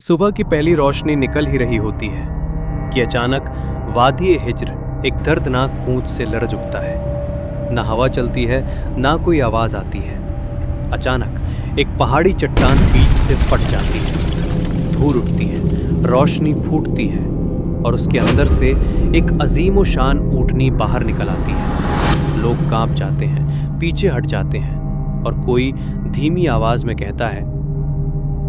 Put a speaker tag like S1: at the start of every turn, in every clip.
S1: सुबह की पहली रोशनी निकल ही रही होती है कि अचानक वादी हिज्र एक दर्दनाक गूंज से लरज उठता है। ना हवा चलती है, ना कोई आवाज आती है। अचानक एक पहाड़ी चट्टान बीच से फट जाती है, धूल उठती है, रोशनी फूटती है और उसके अंदर से एक अजीम व शान ऊँटनी बाहर निकल आती है। लोग कांप जाते हैं, पीछे हट जाते हैं और कोई धीमी आवाज में कहता है,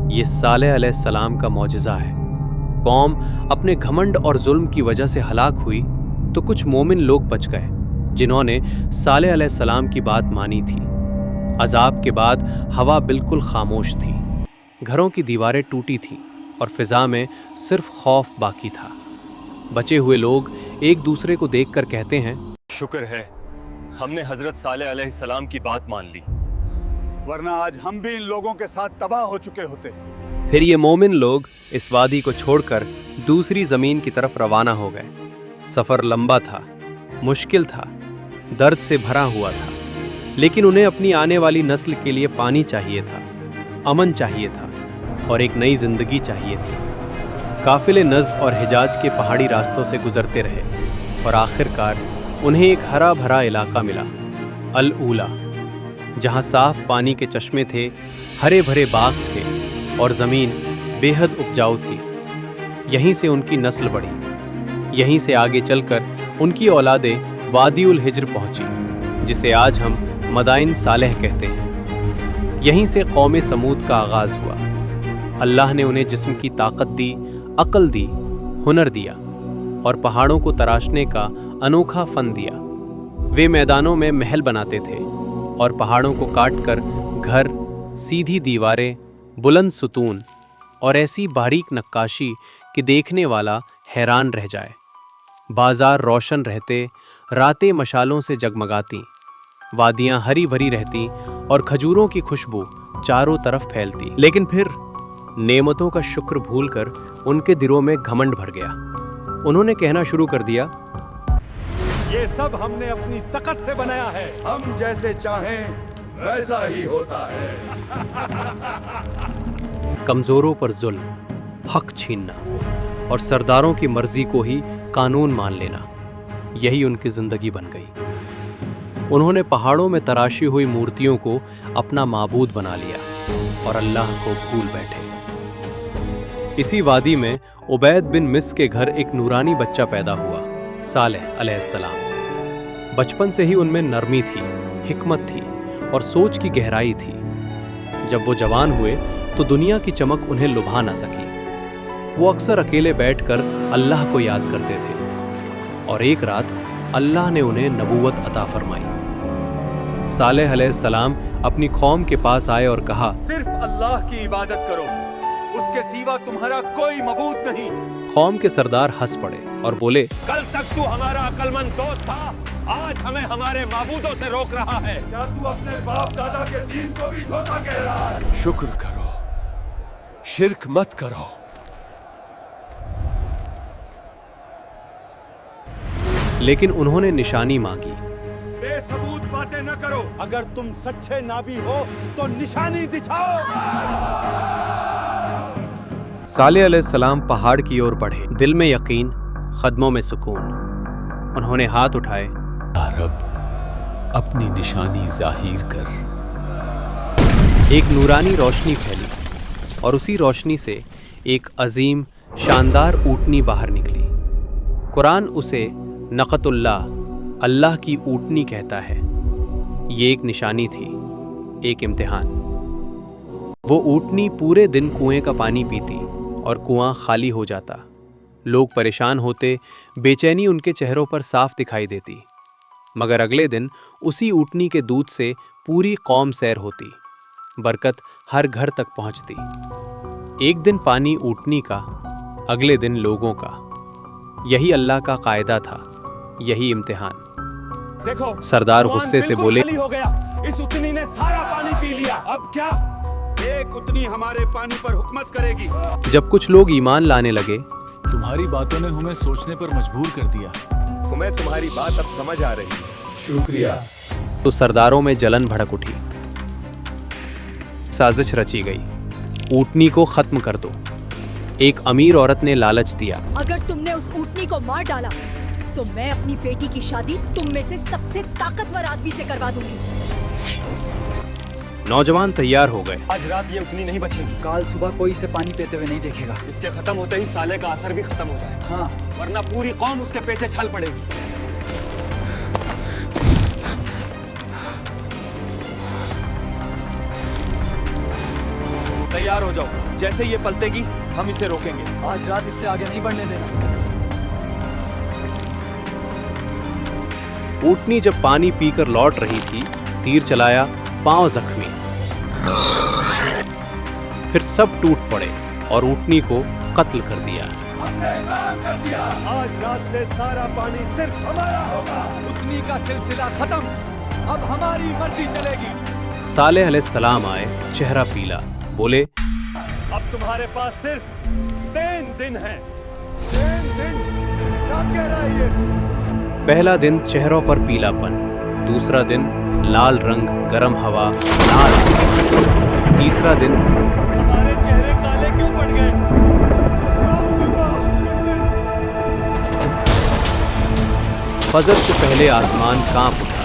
S1: ये सालेह अलैहिस्सलाम का मौजिज़ा है। कौम अपने घमंड और जुल्म की वजह से हलाक हुई तो कुछ मोमिन लोग बच गए जिन्होंने सालेह अलैहिस्सलाम की बात मानी थी। अजाब के बाद हवा बिल्कुल खामोश थी, घरों की दीवारें टूटी थीं और फिजा में सिर्फ खौफ बाकी था। बचे हुए लोग एक दूसरे को देखकर कहते हैं,
S2: शुक्र है हमने हजरत सालेह अलैहिस्सलाम की बात मान ली,
S3: वरना आज हम भी इन लोगों के साथ तबाह हो चुके होते।
S1: फिर ये मोमिन लोग इस वादी को छोड़कर दूसरी ज़मीन की तरफ रवाना हो गए। सफ़र लंबा था, मुश्किल था, दर्द से भरा हुआ था, लेकिन उन्हें अपनी आने वाली नस्ल के लिए पानी चाहिए था, अमन चाहिए था और एक नई ज़िंदगी चाहिए थी। काफ़िले नज़्द और हिजाज के पहाड़ी रास्तों से गुजरते रहे और आखिरकार उन्हें एक हरा भरा इलाका मिला, अल ऊला, जहाँ साफ पानी के चश्मे थे, हरे भरे बाग थे और ज़मीन बेहद उपजाऊ थी। यहीं से उनकी नस्ल बढ़ी, यहीं से आगे चलकर उनकी औलादें वादी उल हिज्र पहुंची, जिसे आज हम मदाइन सालेह कहते हैं। यहीं से कौम समूद का आगाज़ हुआ। अल्लाह ने उन्हें जिस्म की ताकत दी, अक्ल दी, हुनर दिया और पहाड़ों को तराशने का अनोखा फ़न दिया। वे मैदानों में महल बनाते थे और पहाड़ों को काटकर घर, सीधी दीवारें, बुलंद सुतून और ऐसी बारीक नक्काशी कि देखने वाला हैरान रह जाए। बाजार रोशन रहते, रातें मशालों से जगमगाती, वादियां हरी भरी रहती और खजूरों की खुशबू चारों तरफ फैलती। लेकिन फिर नेमतों का शुक्र भूलकर उनके दिलों में घमंड भर गया। उन्होंने कहना शुरू कर दिया,
S3: ये सब हमने अपनी ताकत से बनाया है, हम जैसे चाहें वैसा ही होता है।
S1: कमजोरों पर जुल्म, हक छीनना और सरदारों की मर्जी को ही कानून मान लेना, यही उनकी जिंदगी बन गई। उन्होंने पहाड़ों में तराशी हुई मूर्तियों को अपना माबूद बना लिया और अल्लाह को भूल बैठे। इसी वादी में उबैद बिन मिस के घर एक नूरानी बच्चा पैदा हुआ, सालेह अलैहिस्सलाम। बचपन से ही उनमें नरमी थी, हिकमत थी और सोच की गहराई थी। जब वो जवान हुए तो दुनिया की चमक उन्हें लुभा ना सकी। वो अक्सर अकेले बैठकर अल्लाह को याद करते थे और एक रात अल्लाह ने उन्हें नबूवत अता फरमाई। सालेह अलैहिस्सलाम अपनी कौम के पास आए और कहा,
S3: सिर्फ अल्लाह की इबादत करो, उसके सिवा तुम्हारा कोई मबूद नहीं।
S1: कौम के सरदार हंस पड़े और बोले,
S3: कल तक तू हमारा अक्लमंद दोस्त था, आज हमें हमारे माबूदों से रोक रहा है। क्या तू अपने बाप दादा के दीन को भी धोखा कह रहा है?
S2: शुक्र करो, शिर्क मत करो।
S1: लेकिन उन्होंने निशानी मांगी।
S3: बेसबूत बातें न करो, अगर तुम सच्चे नाबी हो तो निशानी दिखाओ।
S1: सालेह अलैहिस्सलाम पहाड़ की ओर बढ़े, दिल में यकीन, कदमों में सुकून। उन्होंने हाथ उठाए,
S4: रब अपनी निशानी जाहिर कर।
S1: एक नूरानी रोशनी फैली और उसी रोशनी से एक अजीम शानदार ऊँटनी बाहर निकली। कुरान उसे नक़तुल्लाह, अल्लाह की ऊँटनी कहता है। ये एक निशानी थी, एक इम्तिहान। वो ऊँटनी पूरे दिन कुएं का पानी पीती और कुआं खाली हो जाता। लोग परेशान होते, बेचैनी उनके चेहरों पर साफ दिखाई देती। मगर अगले दिन उसी ऊँटनी के दूध से पूरी कौम सैर होती, बरकत हर घर तक पहुंचती। एक दिन पानी ऊँटनी का, अगले दिन लोगों का। यही अल्लाह का कायदा था, यही इम्तिहान।
S3: देखो,
S1: सरदार गुस्से से बोले,
S3: खाली हो गया, इस उतनी ने सारा पानी पी लिया, अब क्या? एक उतनी हमारे पानी पर हुकूमत करेगी।
S1: जब कुछ लोग ईमान लाने लगे,
S4: तुम्हारी बातों ने हमें सोचने पर मजबूर कर दिया।
S2: तुम्हें तुम्हारी बात अब समझ आ रही है।
S3: शुक्रिया।
S1: तो सरदारों में जलन भड़क उठी। साजिश रची गई, ऊँटनी को खत्म कर दो। एक अमीर औरत ने लालच दिया।
S5: अगर तुमने उस ऊँटनी को मार डाला तो मैं अपनी बेटी की शादी तुम में से सबसे ताकतवर आदमी से करवा दूंगी।
S1: नौजवान तैयार हो गए।
S2: आज रात ये उतनी नहीं बचेगी।
S6: काल सुबह कोई इसे पानी पीते हुए नहीं देखेगा।
S2: इसके खत्म होते ही साले का असर भी खत्म हो जाए,
S6: हाँ,
S2: वरना पूरी कौम उसके पीछे छल पड़ेगी। तैयार हो जाओ, जैसे ये पलटेगी हम इसे रोकेंगे।
S6: आज रात इससे आगे नहीं बढ़ने देना।
S1: ऊँटनी जब पानी पीकर लौट रही थी, तीर चलाया, पांव जख्मी। फिर सब टूट पड़े और ऊँटनी को कत्ल कर दिया।
S3: आज रात से सारा पानी सिर्फ हमारा होगा।
S6: उतनी का सिलसिला खत्म, अब हमारी मर्जी चलेगी।
S1: सालेह अलैहिस्सलाम आए, चेहरा पीला, बोले,
S3: अब तुम्हारे पास सिर्फ 3 दिन हैं। 3 दिन? क्या कह रहा है ये?
S1: पहला दिन चेहरों पर पीलापन, दूसरा दिन लाल रंग, गर्म हवा, लाल आसमान, तीसरा दिन
S3: हमारे चेहरे काले क्यों पड़ गए?
S1: फजर से पहले आसमान कांप उठा,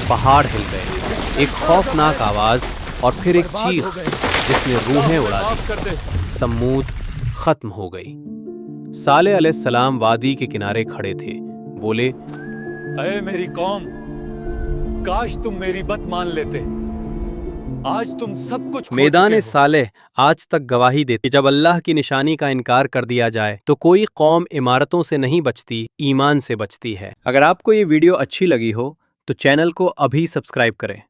S1: पहाड़ हिल गए, एक खौफनाक आवाज और फिर एक चीख जिसने रूहें उड़ा दी। सम्मूद खत्म हो गई। सालेह अलैहिस्सलाम वादी के किनारे खड़े थे, बोले,
S4: अरे मेरी कौम, काश तुम मेरी बात मान लेते। आज तुम सब कुछ खो
S1: मैदान
S4: चुके हो।
S1: सालेह आज तक गवाही देती, जब अल्लाह की निशानी का इनकार कर दिया जाए तो कोई कौम इमारतों से नहीं बचती, ईमान से बचती है। अगर आपको ये वीडियो अच्छी लगी हो तो चैनल को अभी सब्सक्राइब करें।